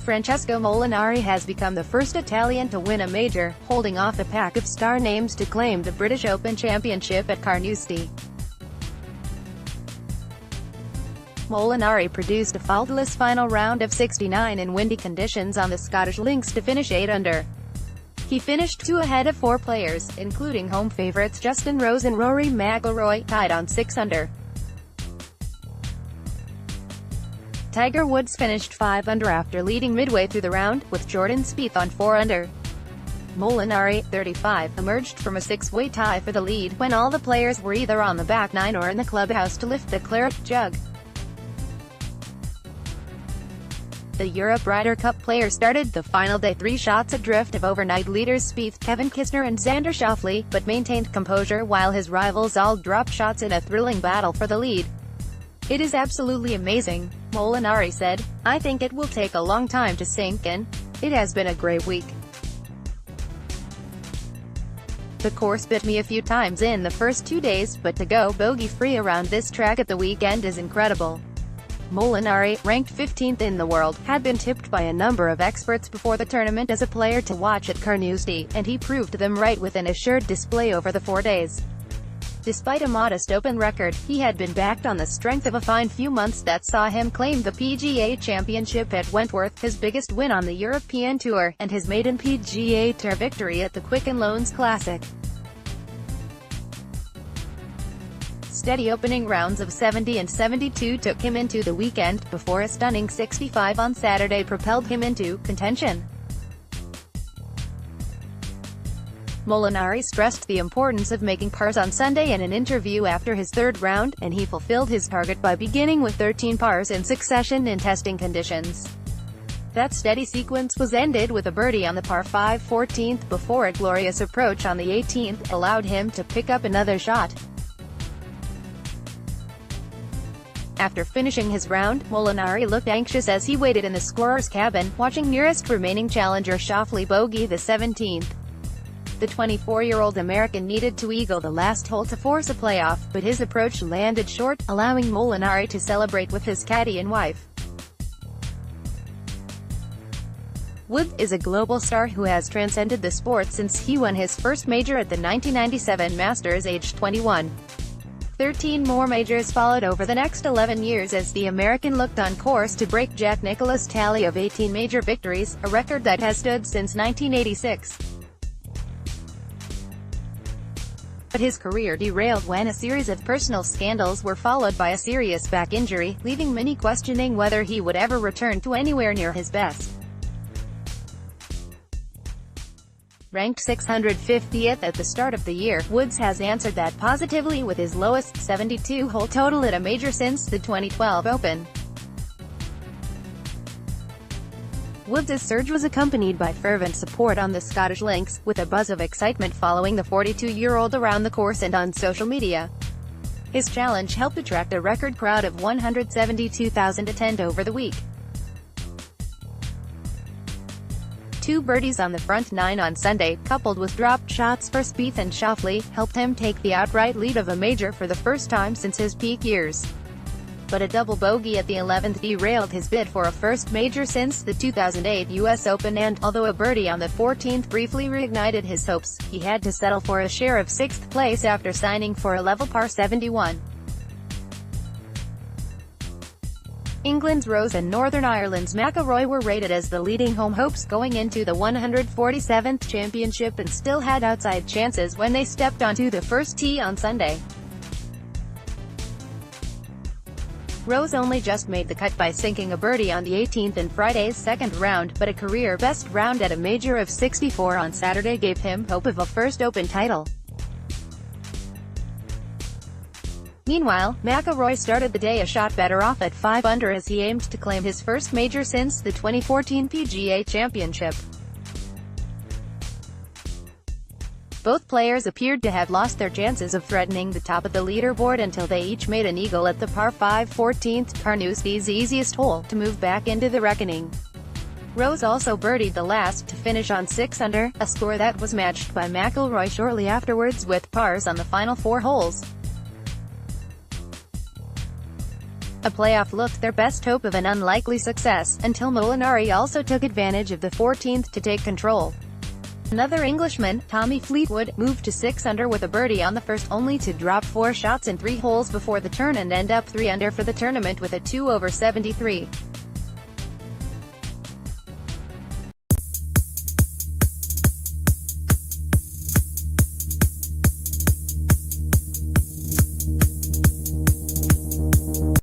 Francesco Molinari has become the first Italian to win a major, holding off a pack of star names to claim the British Open Championship at Carnoustie. Molinari produced a faultless final round of 69 in windy conditions on the Scottish links to finish 8 under. He finished 2 ahead of 4 players, including home favourites Justin Rose and Rory McIlroy, tied on 6 under. Tiger Woods finished 5 under after leading midway through the round, with Jordan Spieth on 4 under. Molinari, 35, emerged from a 6-way tie for the lead, when all the players were either on the back nine or in the clubhouse to lift the claret jug. The Europe Ryder Cup players started the final day 3 shots adrift of overnight leaders Spieth, Kevin Kisner and Xander Schauffele, but maintained composure while his rivals all dropped shots in a thrilling battle for the lead. "It is absolutely amazing," Molinari said. "I think it will take a long time to sink in. It has been a great week. The course bit me a few times in the first 2 days, but to go bogey-free around this track at the weekend is incredible." Molinari, ranked 15th in the world, had been tipped by a number of experts before the tournament as a player to watch at Carnoustie, and he proved them right with an assured display over the 4 days. Despite a modest Open record, he had been backed on the strength of a fine few months that saw him claim the PGA Championship at Wentworth, his biggest win on the European Tour, and his maiden PGA Tour victory at the Quicken Loans Classic. Steady opening rounds of 70 and 72 took him into the weekend, before a stunning 65 on Saturday propelled him into contention. Molinari stressed the importance of making pars on Sunday in an interview after his 3rd round, and he fulfilled his target by beginning with 13 pars in succession in testing conditions. That steady sequence was ended with a birdie on the par 5 14th before a glorious approach on the 18th allowed him to pick up another shot. After finishing his round, Molinari looked anxious as he waited in the scorer's cabin, watching nearest remaining challenger Schauffele bogey the 17th. The 24-year-old American needed to eagle the last hole to force a playoff, but his approach landed short, allowing Molinari to celebrate with his caddy and wife. Woods is a global star who has transcended the sport since he won his first major at the 1997 Masters aged 21. 13 more majors followed over the next 11 years as the American looked on course to break Jack Nicklaus' tally of 18 major victories, a record that has stood since 1986. But his career derailed when a series of personal scandals were followed by a serious back injury, leaving many questioning whether he would ever return to anywhere near his best. Ranked 650th at the start of the year, Woods has answered that positively with his lowest 72-hole total at a major since the 2012 Open. Woods' surge was accompanied by fervent support on the Scottish links, with a buzz of excitement following the 42-year-old around the course and on social media. His challenge helped attract a record crowd of 172,000 attend over the week. 2 birdies on the front 9 on Sunday, coupled with dropped shots for Spieth and Schauffele, helped him take the outright lead of a major for the first time since his peak years. But a double bogey at the 11th derailed his bid for a first major since the 2008 US Open and, although a birdie on the 14th briefly reignited his hopes, he had to settle for a share of 6th place after signing for a level par 71. England's Rose and Northern Ireland's McIlroy were rated as the leading home hopes going into the 147th championship and still had outside chances when they stepped onto the first tee on Sunday. Rose only just made the cut by sinking a birdie on the 18th in Friday's 2nd round, but a career-best round at a major of 64 on Saturday gave him hope of a first Open title. Meanwhile, McIlroy started the day a shot better off at 5 under as he aimed to claim his first major since the 2014 PGA Championship. Both players appeared to have lost their chances of threatening the top of the leaderboard until they each made an eagle at the par 5 14th, Carnoustie's easiest hole, to move back into the reckoning. Rose also birdied the last to finish on 6 under, a score that was matched by McIlroy shortly afterwards with pars on the final 4 holes. A playoff looked their best hope of an unlikely success, until Molinari also took advantage of the 14th to take control. Another Englishman, Tommy Fleetwood, moved to 6 under with a birdie on the first, only to drop 4 shots in 3 holes before the turn and end up 3 under for the tournament with a 2 over 73.